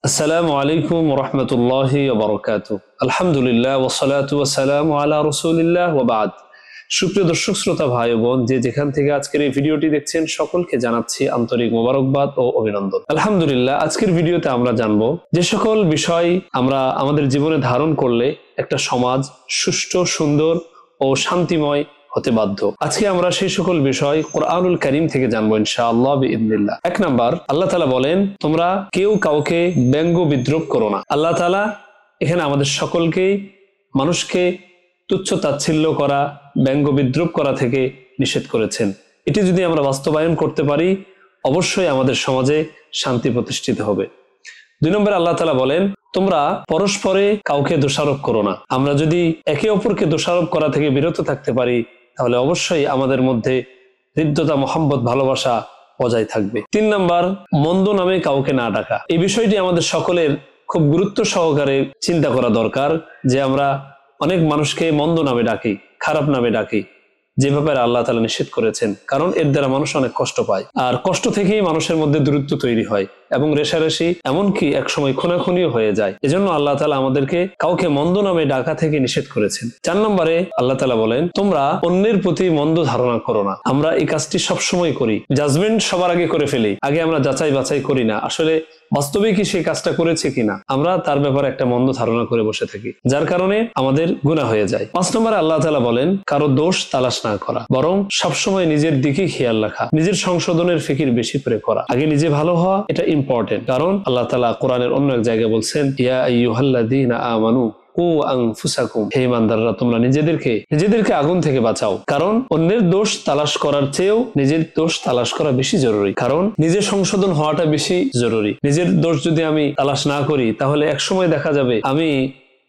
আসসালামু আলাইকুম ওয়া রাহমাতুল্লাহি ওয়া বারাকাতুহু। আলহামদুলিল্লাহ ওয়া সলাতু ওয়া সালামু আলা রাসূলিল্লাহ ওয়া বা'দ। সুপ্রিয় দর্শক শ্রোতা ভাই ও বোন, যে যেখান থেকে আজকের এই ভিডিওটি দেখছেন সকলকে জানাচ্ছি আন্তরিক মোবারকবাদ ও অভিনন্দন। আলহামদুলিল্লাহ, আজকের ভিডিওতে আমরা জানবো যে সকল বিষয় আমরা আমাদের জীবনে ধারণ করলে একটা সমাজ সুষ্ঠু, সুন্দর ও শান্তিময় হতে বাধ্য। আজকে আমরা সেই সকল বিষয় কোরআনুল কারীম থেকে জানবো ইনশাআল্লাহ বিইذنিল্লাহ। এক নাম্বার, আল্লাহ তাআলা বলেন, তোমরা কেউ কাউকে ব্যঙ্গ বিদ্রূপ করো না। আল্লাহ তাআলা এখানে আমাদের সকলকেই মানুষকে তুচ্ছ তাচ্ছিল্য করা, ব্যঙ্গ বিদ্রূপ করা থেকে নিষেধ করেছেন। এটি যদি আমরা বাস্তবায়ন করতে পারি, অবশ্যই আমাদের সমাজে শান্তি প্রতিষ্ঠিত হবে। দুই নম্বরে আল্লাহ তাআলা বলেন, তোমরা পরস্পরে কাউকে দোষারোপ করো না। আমরা যদি একে অপরকে দোষারোপ করা থেকে বিরত থাকতে পারি, তাহলে অবশ্যই আমাদের মধ্যে হৃদ্যতা, মহব্বত, ভালোবাসা বজায় থাকবে। তিন নাম্বার, মন্দ নামে কাউকে না ডাকা। এই বিষয়টি আমাদের সকলের খুব গুরুত্ব সহকারে চিন্তা করা দরকার, যে আমরা অনেক মানুষকে মন্দ নামে ডাকি, খারাপ নামে ডাকি, যে ব্যাপারে আল্লাহ তাআলা নিষেধ করেছেন। কারণ এর দ্বারা মানুষ অনেক কষ্ট পায়, আর কষ্ট থেকেই মানুষের মধ্যে দূরত্ব তৈরি হয় এবং রেষারেষি, এমনকি একসময় খুনাখুনিও হয়ে যায়। এজন্য আল্লাহ তাআলা আমাদেরকে কাউকে মন্দ নামে ডাকা থেকে নিষেধ করেছেন। চার নম্বরে আল্লাহ তাআলা বলেন, তোমরা অন্যের প্রতি মন্দ ধারণা করো না। আমরা এই কাজটি সবসময় করি, জাজমেন্ট সবার আগে করে ফেলি, আগে আমরা যাচাই বাছাই করি না আসলে বাস্তবে কি সেই কাজটা করেছে কিনা, আমরা তার ব্যাপারে একটা মন্দ ধারণা করে বসে থাকি, যার কারণে আমাদের গুনাহ হয়ে যায়। পাঁচ নম্বরে আল্লাহ তাআলা বলেন, কারো দোষ তালাশ না করা, বরং সবসময় নিজের দিকে খেয়াল রাখা, নিজের সংশোধনের ফিকির বেশি করে করা। আগে নিজে ভালো হওয়া, এটা ইম্পর্টেন্ট। কারণ আল্লাহ তাআলা কোরআনের অন্য এক জায়গায় বলছেন, ইয়া আইয়ুহাল্লাযীনা আমানু কু আনফুসাকুম, হে ঈমানদাররা, তোমরা নিজেদেরকে আগুন থেকে বাঁচাও। কারণ অন্যের দোষ তালাশ করার চেয়েও নিজের দোষ তালাশ করা বেশি জরুরি। কারণ নিজের সংশোধন হওয়াটা বেশি জরুরি। নিজের দোষ যদি আমি তালাশ না করি, তাহলে একসময় দেখা যাবে আমি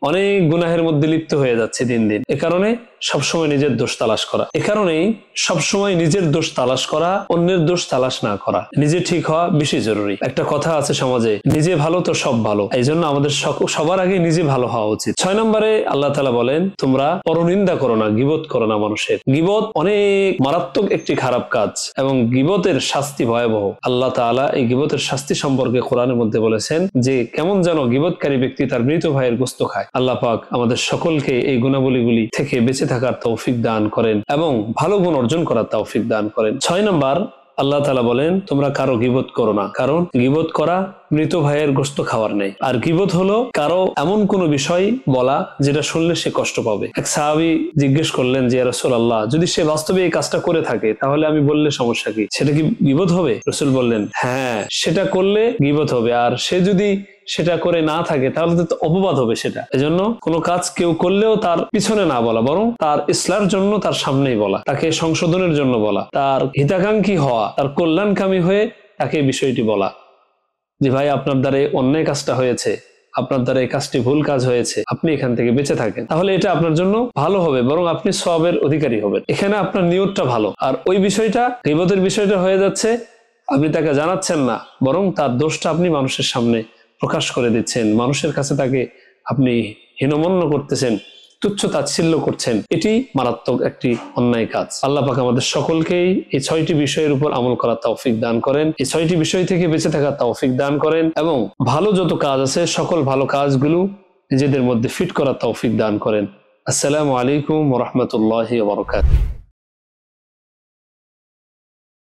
অনেক গুনাহের মধ্যে লিপ্ত হয়ে যাচ্ছে দিন দিন। এ কারণে সবসময় নিজের দোষ তালাশ করা, এ কারণেই সবসময় নিজের দোষ তালাশ করা, অন্যের দোষ তালাশ না করা, নিজে ঠিক হওয়া বেশি জরুরি। একটা কথা আছে সমাজে, নিজে ভালো তো সব ভালো। এই জন্য আমাদের সবার আগে নিজে ভালো হওয়া উচিত। ছয় নম্বরে আল্লাহ তাআলা বলেন, তোমরা পরনিন্দা করো না, গীবত করো না মানুষের। গীবত অনেক মারাত্মক একটি খারাপ কাজ এবং গীবতের শাস্তি ভয়াবহ। আল্লাহ তাআলা এই গীবতের শাস্তি সম্পর্কে কোরআনের মধ্যে বলেছেন যে কেমন যেন গীবতকারী ব্যক্তি তার মৃত ভাইয়ের গোশত খায়। আল্লাহ পাক আমাদের সকলকে এই গুণাবলীগুলি থেকে বেঁচে থাকার তৌফিক দান করেন এবং ভালো গুণ অর্জন করার তৌফিক দান করেন। ছয় নম্বর, আল্লাহ তাআলা বলেন, তোমরা কারো গীবত করো না। কারণ গীবত করা মৃত ভাইয়ের গোশত খাওয়ার নেই। আর গীবত হলো কারো এমন কোনো বিষয় বলা যেটা শুনলে সে কষ্ট পাবে। এক সাহাবী জিজ্ঞেস করলেন যে, ইয়া রাসূলুল্লাহ, যদি সে বাস্তবে এই কাজটা করে থাকে, তাহলে আমি বললে সমস্যা কি? সেটা কি গীবত হবে? রাসূল বললেন, হ্যাঁ, সেটা করলে গীবত হবে। আর সে যদি সেটা করে না থাকে, তাহলে তো অপবাদ হবে সেটা। এজন্য কোনো কাজ কেউ করলেও তার পিছনে না বলা, বরং তার ইসলার জন্য তার সামনেই বলা, তাকে সংশোধনের জন্য বলা, তার হিতাকাঙ্ক্ষী হওয়া, তার কল্যাণকামী হয়ে তাকে বিষয়টি বলা যে, ভাই, আপনার দ্বারা অন্যায় কাজটা হয়েছে, আপনার দ্বারা এই কাজটি ভুল কাজ হয়েছে, আপনি এখান থেকে বেঁচে থাকেন, তাহলে এটা আপনার জন্য ভালো হবে, বরং আপনি সওয়াবের অধিকারী হবেন। এখানে আপনার নিয়তটা ভালো। আর ওই বিষয়টা, গীবতের বিষয়টা হয়ে যাচ্ছে, আপনি তাকে জানাচ্ছেন না, বরং তার দোষটা আপনি মানুষের সামনে প্রকাশ করে দিচ্ছেন, মানুষের কাছে তাকে আপনি হীনমন্য করতেছেন, তুচ্ছ তাচ্ছিল্য করছেন। এটি মারাত্মক একটি অন্যায় কাজ। আল্লাহ পাক আমাদের সকলকেই এই 6টি বিষয়ের উপর আমল করার তৌফিক দান করেন, এই 6টি বিষয় থেকে বেঁচে থাকার তৌফিক দান করেন এবং ভালো যত কাজ আছে সকল ভালো কাজগুলো নিজেদের মধ্যে ফিট করার তৌফিক দান করেন। আসসালামু আলাইকুম ওয়া রাহমাতুল্লাহি ওয়া বারাকাতুহু।